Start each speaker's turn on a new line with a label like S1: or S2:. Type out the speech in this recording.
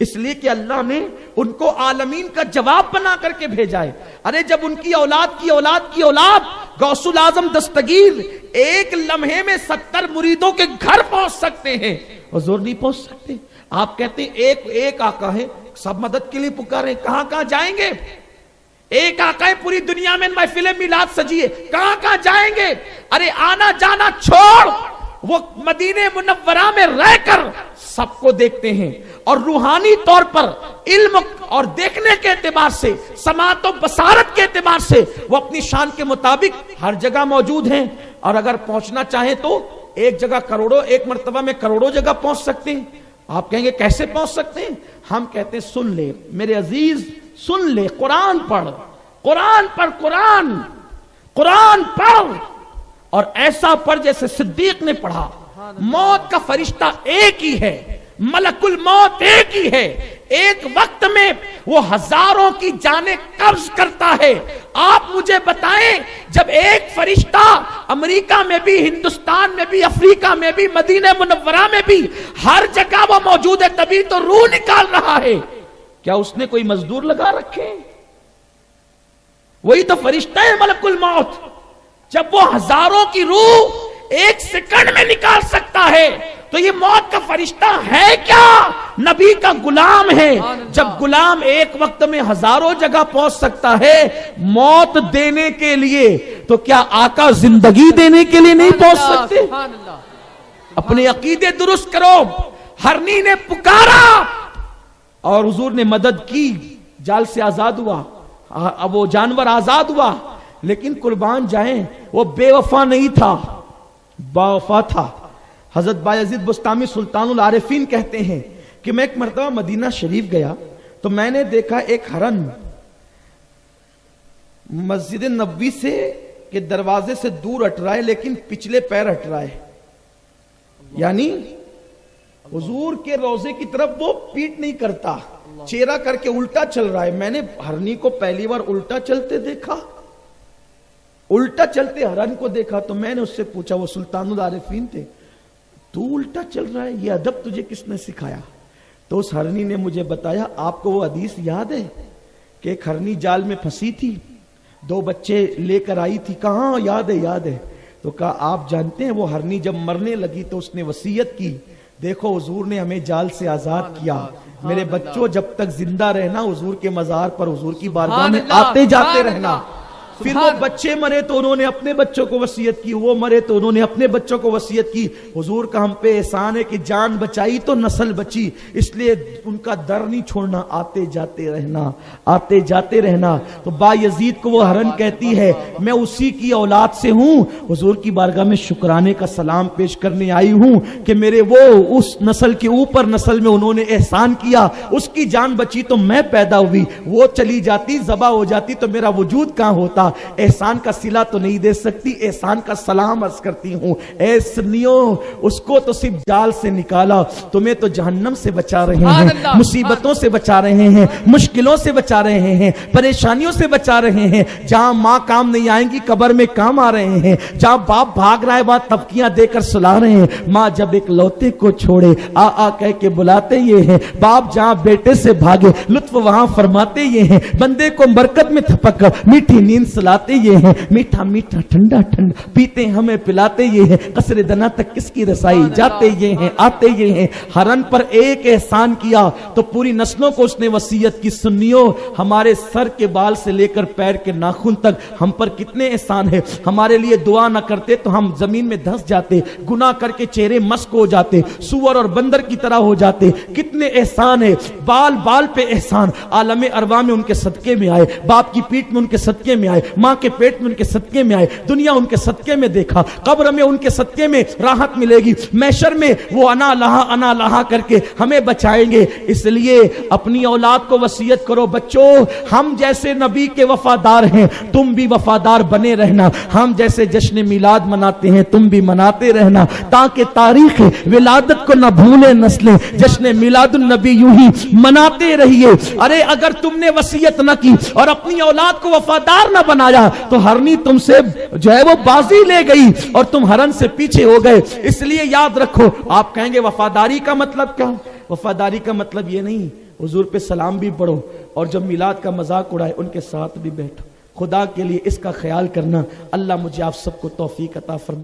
S1: اس لیے کہ اللہ نے ان کو عالمین کا جواب بنا کر کے بھیجا ہے. ارے جب ان کی اولاد کی اولاد کی اولاد غوث الاعظم دستگیر ایک لمحے میں 70 مریدوں کے گھر پہنچ سکتے ہیں، حضور نہیں پہنچ سکتے. آپ کہتے ہیں ایک آقا ہے، سب مدد کے لیے پکارے، کہاں کہاں جائیں گے؟ ایک آقا ہے، پوری دنیا میں محفل میلاد سجی ہے، کہاں کہاں جائیں گے؟ ارے آنا جانا چھوڑ، وہ مدینہ منورہ میں رہ کر سب کو دیکھتے ہیں، اور روحانی طور پر علم اور دیکھنے کے اعتبار سے، سماعت و بصارت کے اعتبار سے وہ اپنی شان کے مطابق ہر جگہ موجود ہیں. اور اگر پہنچنا چاہیں تو ایک جگہ کروڑوں، ایک مرتبہ میں کروڑوں جگہ پہنچ سکتے ہیں. آپ کہیں گے کیسے پہنچ سکتے ہیں؟ ہم کہتے ہیں سن لے میرے عزیز، سن لے، قرآن پڑھ، قرآن پڑھ، قرآن پڑھ، اور ایسا پڑھ جیسے صدیق نے پڑھا. موت کا فرشتہ ایک ہی ہے، ملک الموت ایک ہی ہے، ایک وقت میں وہ ہزاروں کی جانیں قبض کرتا ہے. آپ مجھے بتائیں جب ایک فرشتہ امریکہ میں بھی، ہندوستان میں بھی، افریقہ میں بھی، مدینہ منورہ میں بھی، ہر جگہ وہ موجود ہے، تبھی تو روح نکال رہا ہے. کیا اس نے کوئی مزدور لگا رکھے؟ وہی تو فرشتہ ہے ملک الموت. جب وہ ہزاروں کی روح ایک سیکنڈ میں نکال سکتا ہے تو یہ موت کا فرشتہ ہے کیا؟ نبی کا غلام ہے. جب غلام ایک وقت میں ہزاروں جگہ پہنچ سکتا ہے موت دینے کے لیے، تو کیا آقا زندگی دینے کے لیے نہیں پہنچ سکتے؟ اپنے عقیدے درست کرو. ہرنی نے پکارا اور حضور نے مدد کی، جال سے آزاد ہوا، اب وہ جانور آزاد ہوا. لیکن قربان جائیں وہ بے وفا نہیں تھا، باوفا تھا. حضرت بایزید بستامی سلطان العارفین کہتے ہیں کہ میں ایک مرتبہ مدینہ شریف گیا تو میں نے دیکھا ایک ہرن مسجد نبوی سے کے دروازے سے دور ہٹ رہا ہے، لیکن پچھلے پیر ہٹ رہا ہے، یعنی حضور کے روضے کی طرف وہ پیٹ نہیں کرتا، چہرہ کر کے الٹا چل رہا ہے. میں نے ہرنی کو پہلی بار الٹا چلتے دیکھا، الٹا چلتے ہرن کو دیکھا. تو میں نے اس سے پوچھا، وہ سلطان العارفین تھے، تو الٹا چل رہا ہے، یہ ادب تجھے کس نے سکھایا؟ تو اس ہرنی نے مجھے بتایا، آپ کو وہ حدیث یاد ہے کہ ایک ہرنی جال میں پھنسی تھی، 2 بچے لے کر آئی تھی؟ کہاں یاد ہے، یاد ہے. تو کہا آپ جانتے ہیں وہ ہرنی جب مرنے لگی تو اس نے وصیت کی، دیکھو حضور نے ہمیں جال سے آزاد کیا، میرے بچوں جب تک زندہ رہنا حضور کے مزار پر حضور کی بارگاہ میں آتے جاتے رہنا. پھر وہ بچے مرے تو انہوں نے اپنے بچوں کو وصیت کی، وہ مرے تو انہوں نے اپنے بچوں کو وصیت کی. حضور کا ہم پہ احسان ہے کہ جان بچائی تو نسل بچی، اس لیے ان کا در نہیں چھوڑنا، آتے جاتے رہنا، آتے جاتے رہنا. تو با یزید کو وہ ہرن کہتی ہے میں اسی کی اولاد سے ہوں، حضور کی بارگاہ میں شکرانے کا سلام پیش کرنے آئی ہوں کہ میرے وہ اس نسل کے اوپر نسل میں انہوں نے احسان کیا، اس کی جان بچی تو میں پیدا ہوئی، وہ چلی جاتی ذبح ہو جاتی تو میرا وجود کہاں ہوتا. احسان کا صلہ تو نہیں دے سکتی، احسان کا سلام عرض کرتی ہوں. اے سنیو، اس کو تو صرف جال سے نکالا، تمہیں تو جہنم سے بچا رہے ہیں، مصیبتوں سے بچا رہے ہیں، مشکلوں سے بچا رہے ہیں، پریشانیوں سے بچا رہے ہیں. جہاں ماں کام نہیں آئیں گی قبر میں کام آ رہے ہیں، جہاں باپ بھاگ رہا ہے وہاں تبکیاں دے کر سلا رہے ہیں. ماں جب ایک لوتے کو چھوڑے آ کہہ کے بلاتے یہ ہیں، باپ جہاں بیٹے سے بھاگے لطف وہاں فرماتے یہ ہیں. بندے کو برکت میں تھپک میٹھی نیند سلاتے یہ ہیں، میٹھا میٹھا ٹھنڈا ٹھنڈا پیتے ہمیں پلاتے یہ ہیں. قصر دنا تک کس کی رسائی جاتے یہ ہیں، آتے یہ ہیں. ہرن پر ایک احسان کیا تو پوری نسلوں کو اس نے وصیت کی. سنیو، ہمارے سر کے بال سے لے کر پیر کے ناخن تک ہم پر کتنے احسان ہے. ہمارے لیے دعا نہ کرتے تو ہم زمین میں دھس جاتے، گناہ کر کے چہرے مسک ہو جاتے، سور اور بندر کی طرح ہو جاتے. کتنے احسان ہے، بال بال پہ احسان. عالم ارواح میں ان کے صدقے میں آئے، باپ کی پیٹ میں ان کے صدقے میں آئے، ماں کے پیٹ میں ان کے صدقے میں آئے، دنیا ان کے صدقے میں دیکھا، قبر میں ان کے صدقے میں راحت ملے گی، محشر میں وہ انا لہا کر کے ہمیں بچائیں گے. اس لیے اپنی اولاد کو وصیت کرو، بچوں ہم جیسے نبی کے وفادار ہیں تم بھی وفادار بنے رہنا. ہم جیسے جشن میلاد مناتے ہیں تم بھی مناتے رہنا، تاکہ تاریخ ولادت کو نہ بھولے نسلیں. جشن میلاد النبی یوں ہی مناتے رہیے. ارے اگر تم نے وصیت نہ کی اور اپنی اولاد کو وفادار نہ بنایا تو ہرنی تم سے جو ہے وہ بازی لے گئی اور تم ہرن سے پیچھے ہو گئے. اس لیے یاد رکھو. آپ کہیں گے وفاداری کا مطلب کیا؟ وفاداری کا مطلب یہ نہیں حضور پہ سلام بھی پڑھو، اور جب میلاد کا مذاق اڑائے ان کے ساتھ بھی بیٹھو۔ خدا کے لیے اس کا خیال کرنا۔ اللہ مجھے آپ سب کو توفیق عطا فرمائے۔